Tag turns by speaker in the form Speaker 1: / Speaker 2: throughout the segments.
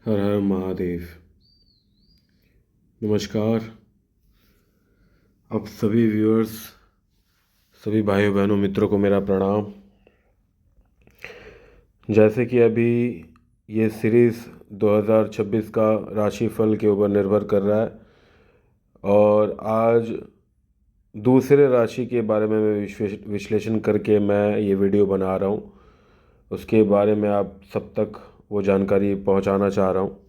Speaker 1: हर हर महादेव। नमस्कार। अब सभी व्यूअर्स, सभी भाइयों बहनों मित्रों को मेरा प्रणाम। जैसे कि अभी ये सीरीज़ 2026 का राशिफल के ऊपर निर्भर कर रहा है और आज दूसरे राशि के बारे में मैं विश्लेषण करके मैं ये वीडियो बना रहा हूँ। उसके बारे में आप सब तक वो जानकारी पहुँचाना चाह रहा हूँ।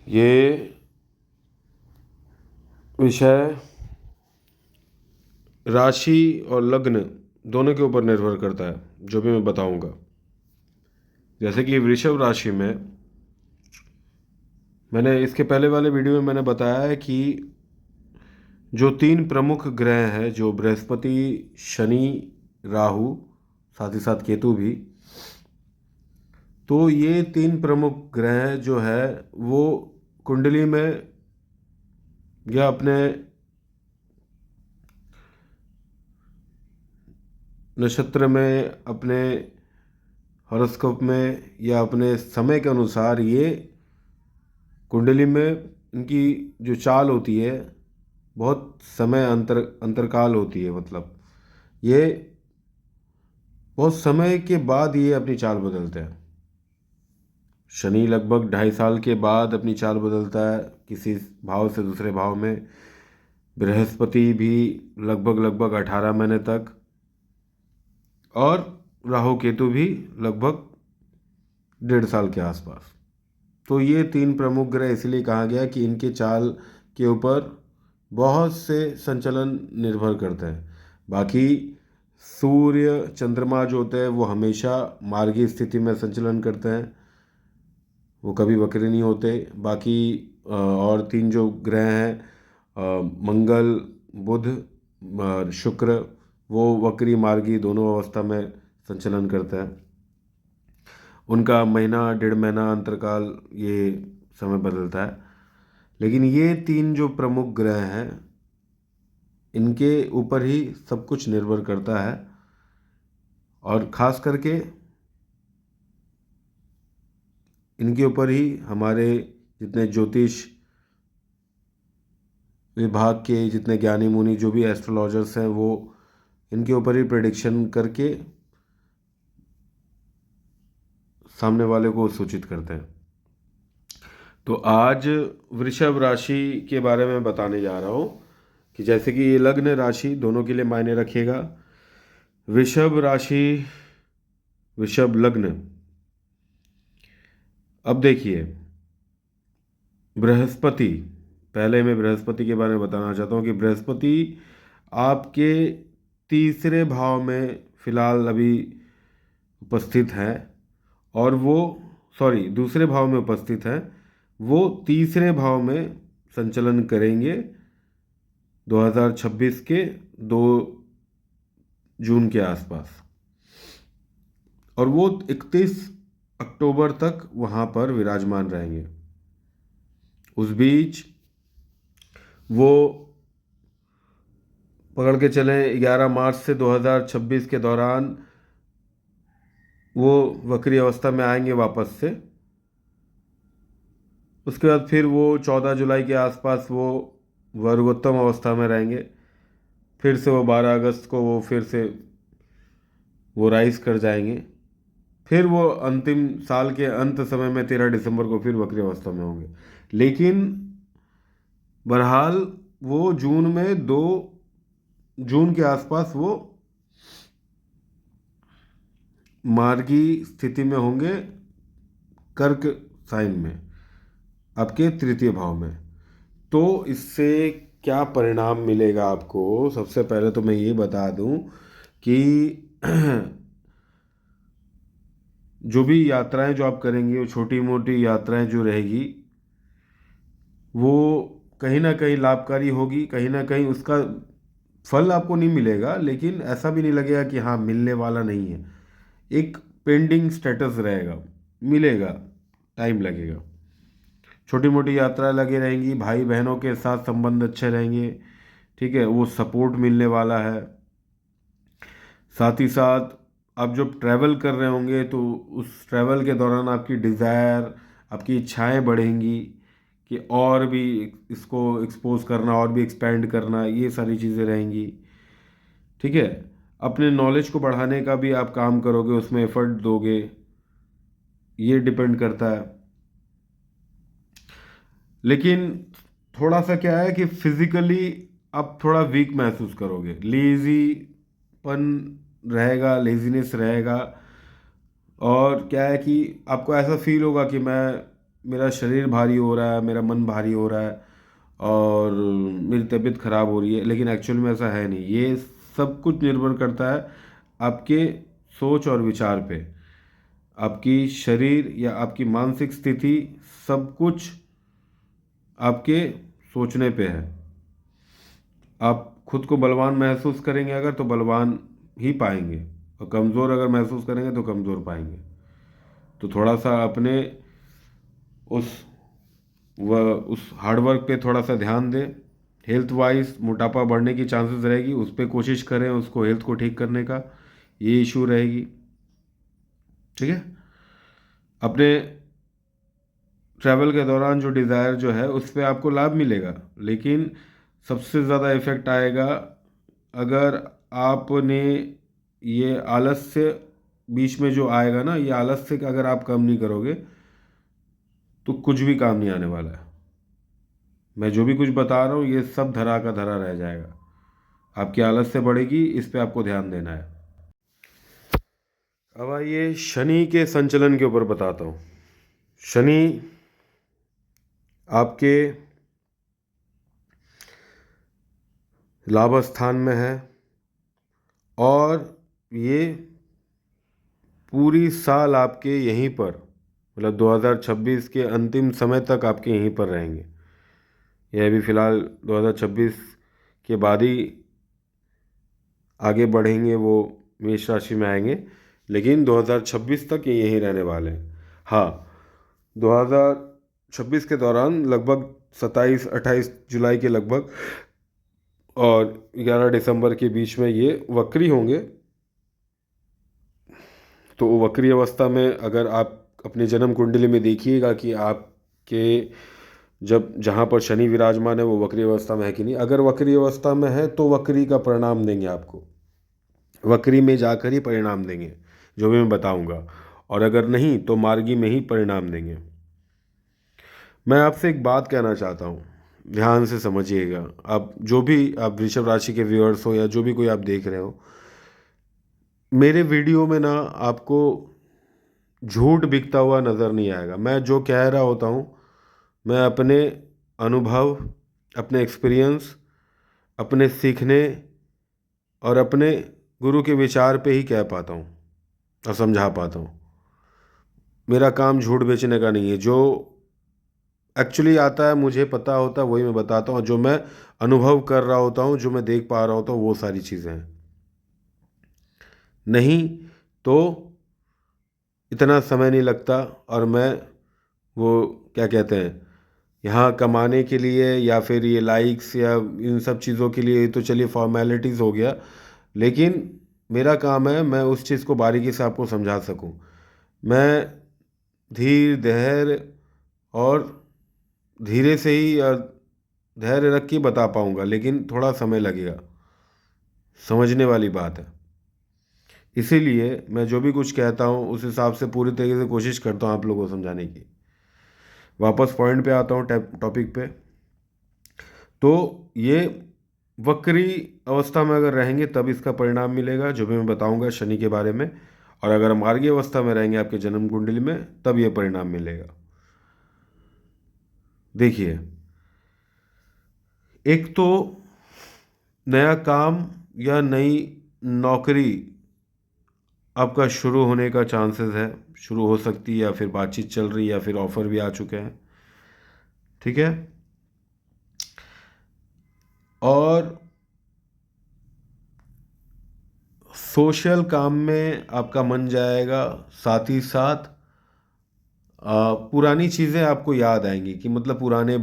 Speaker 1: ये विषय राशि और लग्न दोनों के ऊपर निर्भर करता है, जो भी मैं बताऊंगा। जैसे कि वृषभ राशि में मैंने इसके पहले वाले वीडियो में मैंने बताया है कि जो 3 प्रमुख ग्रह हैं, जो बृहस्पति, शनि, राहु, साथ ही साथ केतु भी, तो ये 3 प्रमुख ग्रह जो है वो कुंडली में या अपने नक्षत्र में, अपने हॉरोस्कोप में या अपने समय के अनुसार ये कुंडली में इनकी जो चाल होती है बहुत समय अंतरकाल होती है। मतलब ये बहुत समय के बाद ये अपनी चाल बदलते हैं। शनि लगभग 2.5 साल के बाद अपनी चाल बदलता है किसी भाव से दूसरे भाव में। बृहस्पति भी लगभग 18 महीने तक, और राहु केतु भी लगभग 1.5 साल के आसपास। तो ये 3 प्रमुख ग्रह इसलिए कहा गया कि इनके चाल के ऊपर बहुत से संचलन निर्भर करते हैं। बाकी सूर्य, चंद्रमा जो होते हैं वो हमेशा मार्गी स्थिति में संचलन करते हैं, वो कभी वक्री नहीं होते। बाकी और 3 जो ग्रह हैं, मंगल, बुध और शुक्र, वो वक्री मार्गी दोनों अवस्था में संचलन करते हैं। उनका महीना 1.5 महीना अंतरकाल ये समय बदलता है। लेकिन ये 3 जो प्रमुख ग्रह हैं इनके ऊपर ही सब कुछ निर्भर करता है, और ख़ास करके इनके ऊपर ही हमारे जितने ज्योतिष विभाग के जितने ज्ञानी मुनि जो भी एस्ट्रोलॉजर्स हैं वो इनके ऊपर ही प्रेडिक्शन करके सामने वाले को सूचित करते हैं। तो आज वृषभ राशि के बारे में बताने जा रहा हूँ कि जैसे कि ये लग्न राशि दोनों के लिए मायने रखेगा। वृषभ राशि, वृषभ लग्न। अब देखिए, बृहस्पति, पहले मैं बृहस्पति के बारे में बताना चाहता हूँ कि बृहस्पति आपके तीसरे भाव में फिलहाल अभी उपस्थित है, और वो दूसरे भाव में उपस्थित है। वो तीसरे भाव में संचलन करेंगे 2026 के 2 जून के आसपास, और वो 31 अक्टूबर तक वहाँ पर विराजमान रहेंगे। उस बीच वो पकड़ के चलें 11 मार्च से 2026 के दौरान वो वक्री अवस्था में आएंगे वापस से। उसके बाद फिर वो 14 जुलाई के आसपास वो वर्गोत्तम अवस्था में रहेंगे। फिर से वो 12 अगस्त को वो फिर से वो राइज कर जाएंगे। फिर वो अंतिम साल के अंत समय में 13 दिसंबर को फिर वक्री अवस्था में होंगे। लेकिन बहरहाल वो जून में 2 जून के आसपास वो मार्गी स्थिति में होंगे, कर्क साइन में, आपके तृतीय भाव में। तो इससे क्या परिणाम मिलेगा आपको? सबसे पहले तो मैं ये बता दूं कि जो भी यात्राएं जो आप करेंगे, वो छोटी मोटी यात्राएं जो रहेगी वो कहीं ना कहीं लाभकारी होगी, कहीं ना कहीं उसका फल आपको नहीं मिलेगा, लेकिन ऐसा भी नहीं लगेगा कि हाँ मिलने वाला नहीं है। एक पेंडिंग स्टेटस रहेगा, मिलेगा, टाइम लगेगा। छोटी मोटी यात्रा लगे रहेंगी, भाई बहनों के साथ संबंध अच्छे रहेंगे, ठीक है, वो सपोर्ट मिलने वाला है। साथ ही साथ आप जब ट्रैवल कर रहे होंगे तो उस ट्रैवल के दौरान आपकी डिज़ायर, आपकी इच्छाएं बढ़ेंगी कि और भी इसको एक्सपोज करना, और भी एक्सपेंड करना, ये सारी चीज़ें रहेंगी। ठीक है। अपने नॉलेज को बढ़ाने का भी आप काम करोगे, उसमें एफर्ट दोगे, ये डिपेंड करता है। लेकिन थोड़ा सा क्या है कि फिजिकली आप थोड़ा वीक महसूस करोगे, लेजीपन रहेगा, लेजीनेस रहेगा। और क्या है कि आपको ऐसा फील होगा कि मेरा शरीर भारी हो रहा है, मेरा मन भारी हो रहा है और मेरी तबीयत ख़राब हो रही है, लेकिन एक्चुअल में ऐसा है नहीं। ये सब कुछ निर्भर करता है आपके सोच और विचार पे। आपकी शरीर या आपकी मानसिक स्थिति, सब कुछ आपके सोचने पे है। आप खुद को बलवान महसूस करेंगे अगर, तो बलवान ही पाएंगे, और कमज़ोर अगर महसूस करेंगे तो कमज़ोर पाएंगे। तो थोड़ा सा अपने उस उस हार्डवर्क पे थोड़ा सा ध्यान दें। हेल्थ वाइज मोटापा बढ़ने की चांसेस रहेगी, उस पर कोशिश करें, उसको हेल्थ को ठीक करने का, ये इशू रहेगी। ठीक है। अपने ट्रैवल के दौरान जो डिज़ायर जो है उस पे आपको लाभ मिलेगा, लेकिन सबसे ज़्यादा इफ़ेक्ट आएगा अगर आपने ये आलस्य बीच में जो आएगा ना, ये आलस्य का अगर आप कम नहीं करोगे तो कुछ भी काम नहीं आने वाला है। मैं जो भी कुछ बता रहा हूँ ये सब धरा का धरा रह जाएगा। आपकी आलस्य बढ़ेगी, इस पे आपको ध्यान देना है। अब आइए शनि के संचलन के ऊपर बताता हूँ। शनि आपके लाभ स्थान में है और ये पूरी साल आपके यहीं पर, मतलब 2026 के अंतिम समय तक आपके यहीं पर रहेंगे। ये अभी फ़िलहाल 2026 के बाद ही आगे बढ़ेंगे, वो मेष राशि में आएंगे, लेकिन 2026 तक ये यहीं रहने वाले हैं। हाँ, 2026 के दौरान लगभग 27-28 जुलाई के लगभग और 11 दिसंबर के बीच में ये वक्री होंगे। तो वक्री अवस्था में अगर आप अपनी जन्म कुंडली में देखिएगा कि आपके जब जहाँ पर शनि विराजमान है वो वक्री अवस्था में है कि नहीं। अगर वक्री अवस्था में है तो वक्री का परिणाम देंगे आपको, वक्री में जाकर ही परिणाम देंगे जो भी मैं बताऊंगा, और अगर नहीं तो मार्गी में ही परिणाम देंगे। मैं आपसे एक बात कहना चाहता हूँ, ध्यान से समझिएगा। आप जो भी आप वृषभ राशि के व्यूअर्स हो या जो भी कोई आप देख रहे हो, मेरे वीडियो में ना आपको झूठ बिकता हुआ नज़र नहीं आएगा। मैं जो कह रहा होता हूँ, मैं अपने अनुभव, अपने एक्सपीरियंस, अपने सीखने और अपने गुरु के विचार पे ही कह पाता हूँ और समझा पाता हूँ। मेरा काम झूठ बेचने का नहीं है। जो एक्चुअली आता है, मुझे पता होता है, वही मैं बताता हूँ। जो मैं अनुभव कर रहा होता हूँ, जो मैं देख पा रहा होता हूँ, वो सारी चीज़ें हैं। नहीं तो इतना समय नहीं लगता, और मैं वो क्या कहते हैं, यहाँ कमाने के लिए या फिर ये लाइक्स या इन सब चीज़ों के लिए तो चलिए फॉर्मेलिटीज़ हो गया, लेकिन मेरा काम है मैं उस चीज़ को बारीकी से आपको समझा सकूं। मैं धीर धैर्य और धीरे से ही धैर्य रख के बता पाऊंगा, लेकिन थोड़ा समय लगेगा, समझने वाली बात है। इसीलिए मैं जो भी कुछ कहता हूँ उस हिसाब से पूरी तरीके से कोशिश करता हूँ आप लोगों को समझाने की। वापस पॉइंट पे आता हूँ, टॉपिक पे। तो ये वक्री अवस्था में अगर रहेंगे तब इसका परिणाम मिलेगा, जो भी मैं बताऊंगा शनि के बारे में। और अगर मार्गी अवस्था में रहेंगे आपके जन्म कुंडली में, तब ये परिणाम मिलेगा। देखिए, एक तो नया काम या नई नौकरी आपका शुरू होने का चांसेस है, शुरू हो सकती है, या फिर बातचीत चल रही है, या फिर ऑफर भी आ चुके हैं। ठीक है। और सोशल काम में आपका मन जाएगा, साथ ही साथ पुरानी चीज़ें आपको याद आएंगी कि मतलब पुराने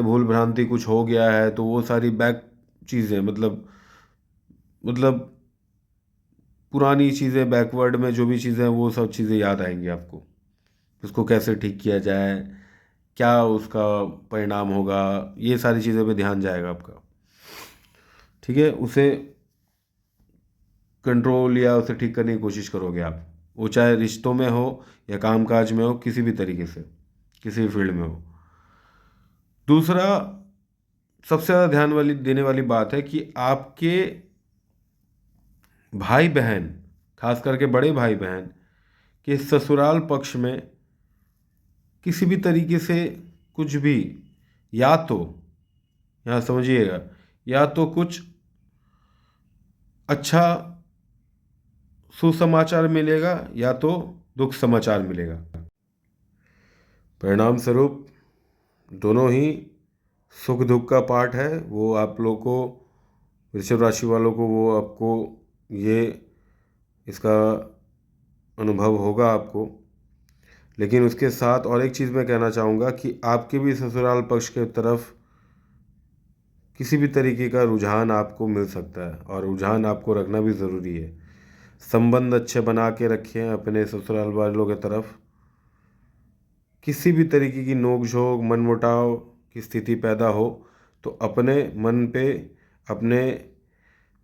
Speaker 1: भूल भ्रांति कुछ हो गया है तो वो सारी बैक चीज़ें, मतलब पुरानी चीज़ें, बैकवर्ड में जो भी चीज़ें हैं वो सब चीज़ें याद आएंगी आपको। उसको कैसे ठीक किया जाए, क्या उसका परिणाम होगा, ये सारी चीज़ों पे ध्यान जाएगा आपका। ठीक है, उसे कंट्रोल या उसे ठीक करने की कोशिश करोगे आप, वो चाहे रिश्तों में हो या कामकाज में हो, किसी भी तरीके से, किसी भी फील्ड में हो। दूसरा सबसे ज़्यादा ध्यान वाली देने वाली बात है कि आपके भाई बहन, खास करके बड़े भाई बहन के ससुराल पक्ष में किसी भी तरीके से कुछ भी, या तो, यहाँ समझिएगा, या तो कुछ अच्छा सुसमाचार मिलेगा या तो दुख समाचार मिलेगा। परिणाम स्वरूप दोनों ही सुख दुख का पार्ट है। वो आप लोग को, वृषभ राशि वालों को, वो आपको ये इसका अनुभव होगा आपको। लेकिन उसके साथ और एक चीज़ मैं कहना चाहूँगा कि आपके भी ससुराल पक्ष के तरफ किसी भी तरीके का रुझान आपको मिल सकता है, और रुझान आपको रखना भी ज़रूरी है। संबंध अच्छे बना के रखें अपने ससुराल वालों की तरफ। किसी भी तरीके की नोक झोंक, मनमुटाव की स्थिति पैदा हो तो अपने मन पे, अपने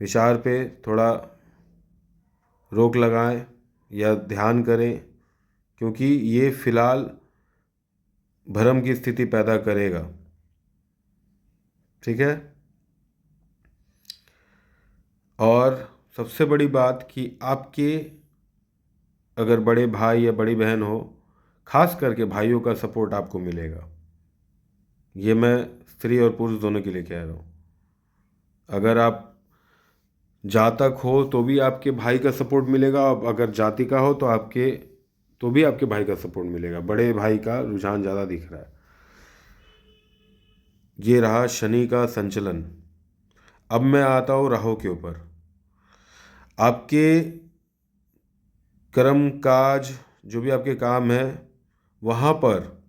Speaker 1: विचार पे थोड़ा रोक लगाएं या ध्यान करें, क्योंकि ये फिलहाल भ्रम की स्थिति पैदा करेगा। ठीक है। और सबसे बड़ी बात कि आपके अगर बड़े भाई या बड़ी बहन हो, खास करके भाइयों का सपोर्ट आपको मिलेगा। ये मैं स्त्री और पुरुष दोनों के लिए कह रहा हूँ। अगर आप जातक हो तो भी आपके भाई का सपोर्ट मिलेगा, और अगर जाति का हो तो भी आपके भाई का सपोर्ट मिलेगा। बड़े भाई का रुझान ज़्यादा दिख रहा है। ये रहा शनि का संचलन। अब मैं आता हूँ राहु के ऊपर। आपके कर्म काज, जो भी आपके काम है, वहाँ पर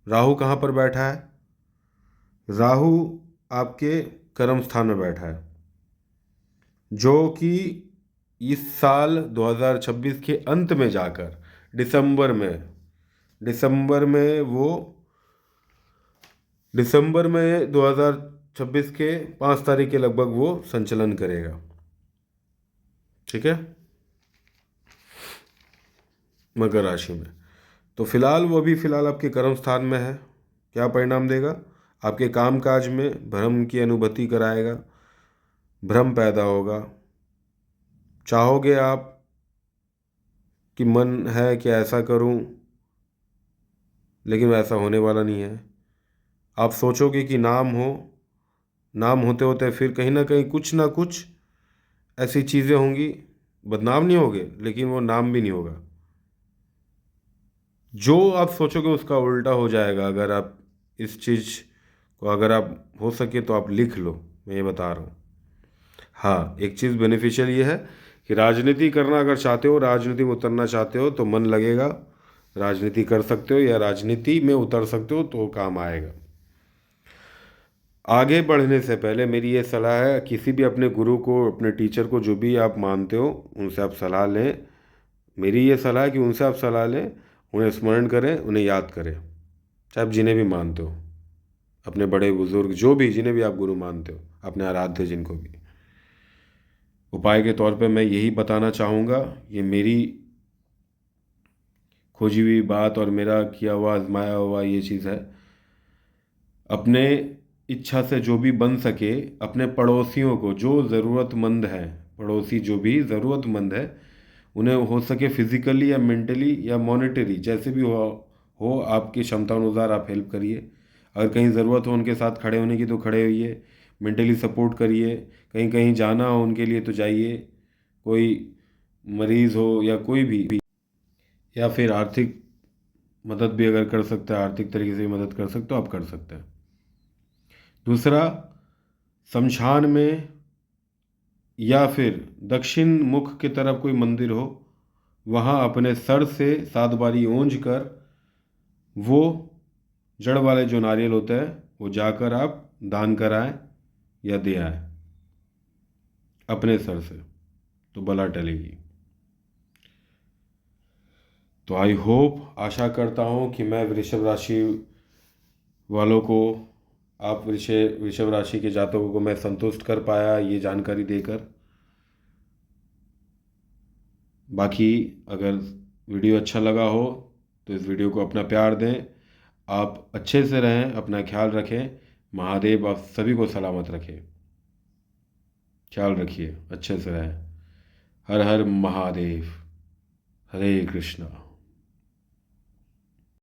Speaker 1: राहु कहाँ पर बैठा है? राहु आपके कर्म स्थान में बैठा है, जो कि इस साल 2026 के अंत में जाकर दिसंबर में 2026 के 5 तारीख के लगभग वो संचलन करेगा। ठीक है, मकर राशि में। तो फिलहाल वो भी फिलहाल आपके कर्म स्थान में है। क्या परिणाम देगा? आपके कामकाज में भ्रम की अनुभूति कराएगा, भ्रम पैदा होगा। चाहोगे आप कि मन है कि ऐसा करूं, लेकिन वैसा होने वाला नहीं है। आप सोचोगे कि नाम हो, नाम होते होते फिर कहीं ना कुछ ऐसी चीज़ें होंगी, बदनाम नहीं होगे लेकिन वो नाम भी नहीं होगा। जो आप सोचोगे उसका उल्टा हो जाएगा। अगर आप इस चीज़ को, अगर आप हो सके तो आप लिख लो, मैं ये बता रहा हूँ। हाँ, एक चीज़ बेनिफिशियल ये है कि राजनीति करना अगर चाहते हो, राजनीति में उतरना चाहते हो तो मन लगेगा, राजनीति कर सकते हो या राजनीति में उतर सकते हो तो काम आएगा। आगे बढ़ने से पहले मेरी ये सलाह है, किसी भी अपने गुरु को, अपने टीचर को, जो भी आप मानते हो, उनसे आप सलाह लें। मेरी ये सलाह है कि उनसे आप सलाह लें, उन्हें स्मरण करें, उन्हें याद करें, चाहे आप जिन्हें भी मानते हो, अपने बड़े बुजुर्ग, जो भी, जिन्हें भी आप गुरु मानते हो, अपने आराध्य जिनको भी। उपाय के तौर पे मैं यही बताना चाहूँगा, ये मेरी खोजी हुई बात और मेरा किया हुआ, आजमाया हुआ ये चीज़ है। अपने इच्छा से जो भी बन सके, अपने पड़ोसियों को, जो ज़रूरतमंद है, पड़ोसी जो भी ज़रूरतमंद है, उन्हें हो सके फिज़िकली या मेंटली या मॉनेटरी, जैसे भी हो आपकी क्षमता अनुसार आप हेल्प करिए। अगर कहीं ज़रूरत हो उनके साथ खड़े होने की तो खड़े होइए, मेंटली सपोर्ट करिए। कहीं कहीं जाना हो उनके लिए तो जाइए, कोई मरीज़ हो या कोई भी, या फिर आर्थिक मदद भी अगर कर सकते हैं, आर्थिक तरीके से भी मदद कर सकते हो, आप कर सकते हैं। दूसरा, शमशान में या फिर दक्षिण मुख की तरफ कोई मंदिर हो, वहाँ अपने सर से 7 बारी ओंज कर वो जड़ वाले जो नारियल होते हैं वो जाकर आप दान कराएं या दे आएं अपने सर से। तो बला टलेगी। तो आई होप, आशा करता हूँ कि मैं वृषभ राशि वालों को, आप वृषभ राशि के जातकों को मैं संतुष्ट कर पाया ये जानकारी देकर। बाकी अगर वीडियो अच्छा लगा हो तो इस वीडियो को अपना प्यार दें। आप अच्छे से रहें, अपना ख्याल रखें। महादेव आप सभी को सलामत रखें। ख्याल रखिए, अच्छे से रहें। हर हर महादेव। हरे कृष्णा।